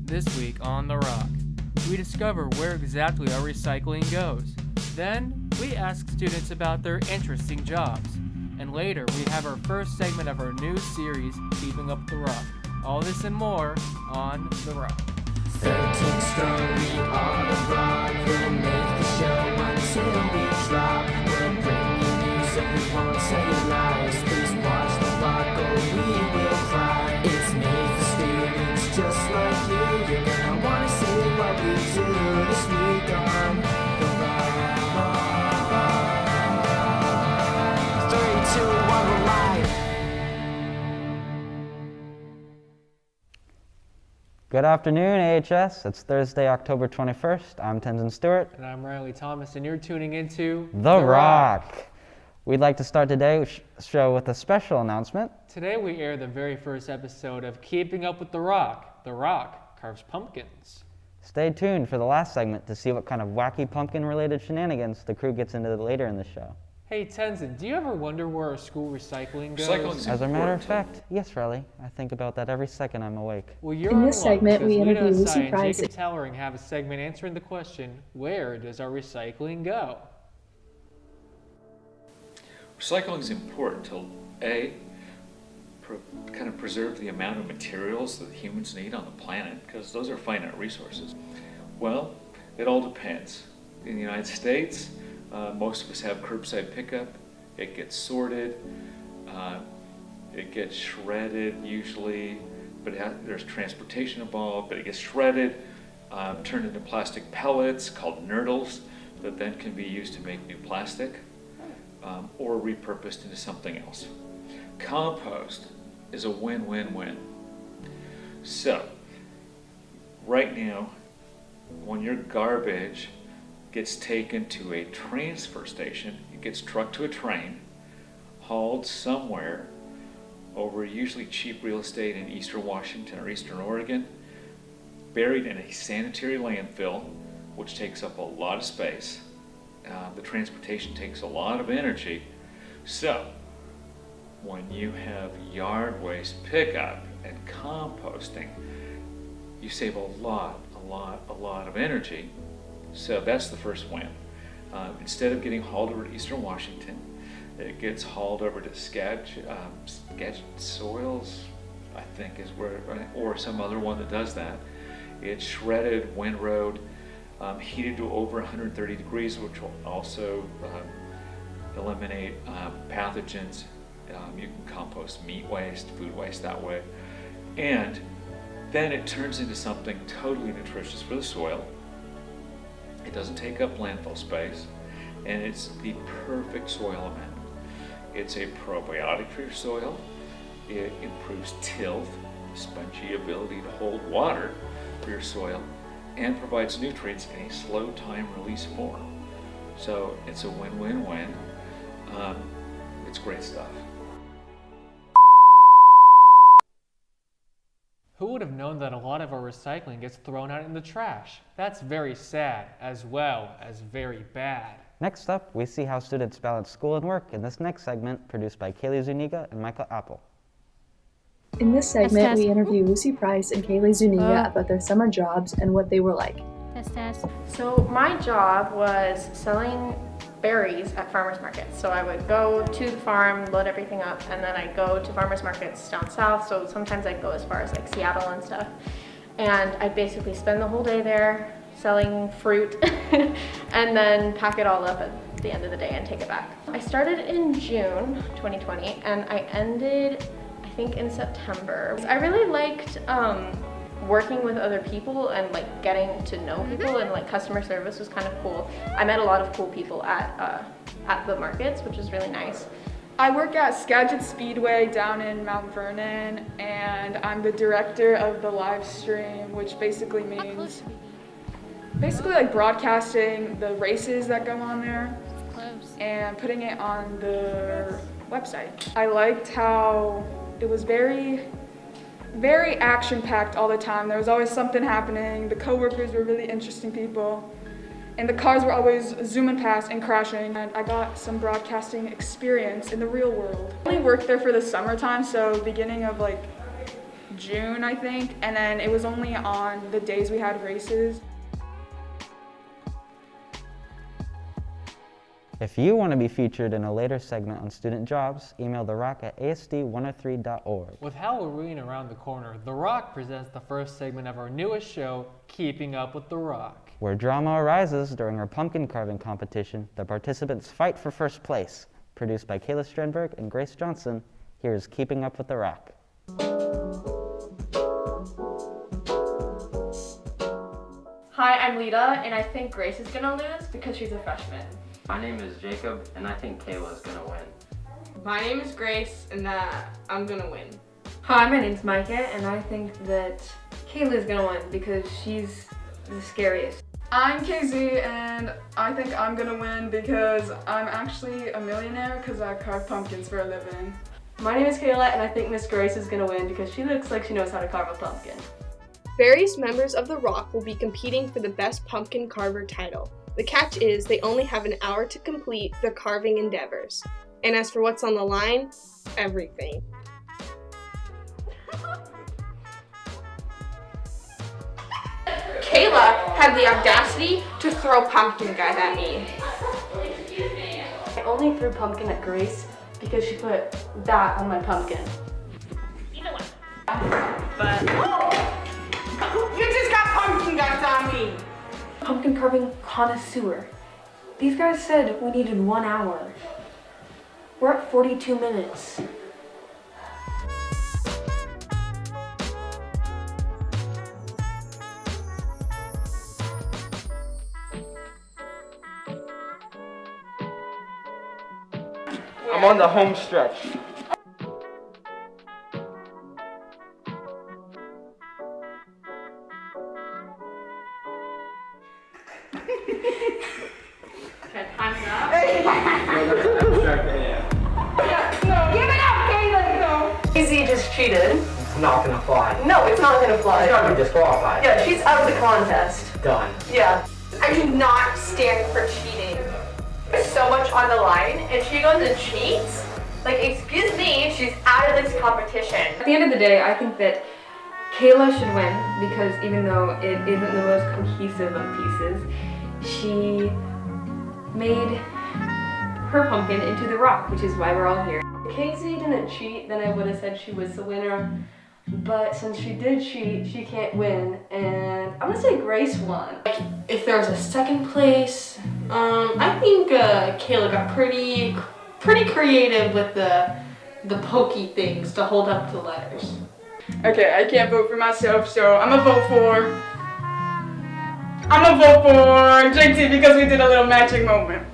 This week on The Rock, we discover where exactly our recycling goes. Then, we ask students about their interesting jobs. And later, we have our first segment of our new series, Keeping Up The Rock. All this and more on The Rock. 13 strong, we are The Rock. We'll make the show until we drop. We'll bring you news and we won't tell you lies. Please watch The Rock or we will cry. It's made for students just like you. You're gonna wanna see what we do this week on The Rock. 3, 2, 1, we're live. Good afternoon, AHS. It's Thursday, October 21st. I'm Tenzin Stewart. And I'm Riley Thomas, and you're tuning into The Rock. We'd like to start today's show with a special announcement. Today we air the very first episode of Keeping Up with The Rock. The Rock carves pumpkins. Stay tuned for the last segment to see what kind of wacky pumpkin-related shenanigans the crew gets into later in the show. Hey Tenzin, do you ever wonder where our school recycling goes? Recycling's As a matter of important. fact, yes, Riley. I think about that every second I'm awake. Well, you're In this on luck, segment, we because interview Lena Lucy Asai and Price. Jacob Tellering have a segment answering the question, where does our recycling go? Recycling is important to kind of preserve the amount of materials that humans need on the planet, because those are finite resources. Well, it all depends. In the United States, most of us have curbside pickup. It gets sorted, it gets shredded usually, but there's transportation involved, but it gets shredded, turned into plastic pellets called nurdles that then can be used to make new plastic. Or repurposed into something else. Compost is a win-win-win. So, right now, when your garbage gets taken to a transfer station, it gets trucked to a train, hauled somewhere over usually cheap real estate in eastern Washington or eastern Oregon, buried in a sanitary landfill, which takes up a lot of space. The transportation takes a lot of energy. So, when you have yard waste pickup and composting, you save a lot of energy. So that's the first win. Instead of getting hauled over to eastern Washington, it gets hauled over to Skagit Soils, I think is where, or some other one that does that. It's shredded, windrowed, heated to over 130 degrees, which will also eliminate pathogens. You can compost meat waste, food waste that way. And then it turns into something totally nutritious for the soil. It doesn't take up landfill space, and it's the perfect soil amendment. It's a probiotic for your soil. It improves tilth, spongy ability to hold water for your soil, and provides nutrients in a slow time release form. So it's a win-win-win. It's great stuff. Who would have known that a lot of our recycling gets thrown out in the trash? That's very sad, as well as very bad. Next up, we see how students balance school and work in this next segment produced by Kaylee Zuniga and Michael Apple. In this segment, Test. we interview Lucy Price and Kaylee Zuniga about their summer jobs and what they were like. Test. So my job was selling berries at farmers markets. So I would go to the farm, load everything up, and then I'd go to farmers markets down south. So sometimes I'd go as far as like Seattle and stuff. And I'd basically spend the whole day there selling fruit and then pack it all up at the end of the day and take it back. I started in June 2020 and I ended, I think, in September. I really liked working with other people and like getting to know people, and like customer service was kind of cool. I met a lot of cool people at the markets, which was really nice. I work at Skagit Speedway down in Mount Vernon, and I'm the director of the live stream, which basically means like broadcasting the races that go on there and putting it on the website. I liked how it was very action-packed all the time. There was always something happening. The coworkers were really interesting people. And the cars were always zooming past and crashing. And I got some broadcasting experience in the real world. I only worked there for the summertime, so beginning of like June, I think, and then it was only on the days we had races. If you want to be featured in a later segment on student jobs, email The Rock at asd103.org. With Halloween around the corner, The Rock presents the first segment of our newest show, Keeping Up with The Rock. Where drama arises during our pumpkin carving competition, the participants fight for first place. Produced by Kayla Strandberg and Grace Johnson, here's Keeping Up with The Rock. Hi, I'm Lita, and I think Grace is gonna lose because she's a freshman. My name is Jacob, and I think Kayla's gonna win. My name is Grace, and I'm gonna win. Hi, my name's Micah, and I think that Kayla's gonna win because she's the scariest. I'm KZ, and I think I'm gonna win because I'm actually a millionaire because I carve pumpkins for a living. My name is Kayla, and I think Miss Grace is gonna win because she looks like she knows how to carve a pumpkin. Various members of The Rock will be competing for the Best Pumpkin Carver title. The catch is they only have an hour to complete their carving endeavors. And as for what's on the line, everything. Kayla had the audacity to throw pumpkin guys at me. I only threw pumpkin at Grace because she put that on my pumpkin. You know what? But you just got pumpkin guys on me. Pumpkin carving connoisseur. These guys said we needed 1 hour. We're at 42 minutes. I'm on the home stretch. Okay, time's up. Give it up, Kayla! Easy just cheated. It's not gonna fly. No, it's not gonna fly. It's gonna be disqualified. Yeah, she's out of the contest. Done. Yeah. I do not stand for cheating. There's so much on the line, and she goes and cheats? Like, excuse me, she's out of this competition. At the end of the day, I think that Kayla should win because even though it isn't the most cohesive of pieces, she made her pumpkin into the rock, which is why we're all here. If Casey didn't cheat, then I would have said she was the winner. But since she did cheat, she can't win, and I'm gonna say Grace won. Like, if there was a second place, I think Kayla got pretty creative with the pokey things to hold up the letters. Okay, I can't vote for myself, so I'm gonna vote for JT because we did a little magic moment.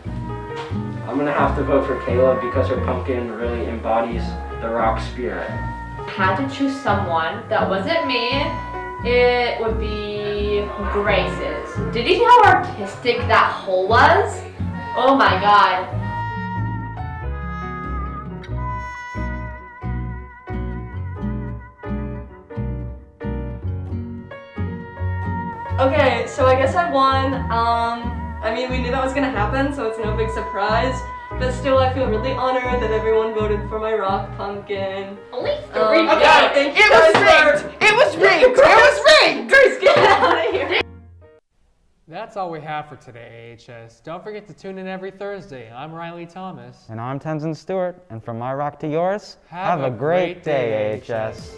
I'm gonna have to vote for Kayla because her pumpkin really embodies the rock spirit. Had to choose someone that wasn't me, it would be Grace's. Did you see how artistic that hole was? Oh my god. Okay, so I guess I won. I mean, we knew that was gonna happen, so it's no big surprise. But still, I feel really honored that everyone voted for my rock pumpkin. Only three Yeah, thank you guys for- It was rigged! It was rigged! Grace, get out of here! That's all we have for today, AHS. Don't forget to tune in every Thursday. I'm Riley Thomas. And I'm Tenzin Stewart, and from my rock to yours, have a great day, AHS.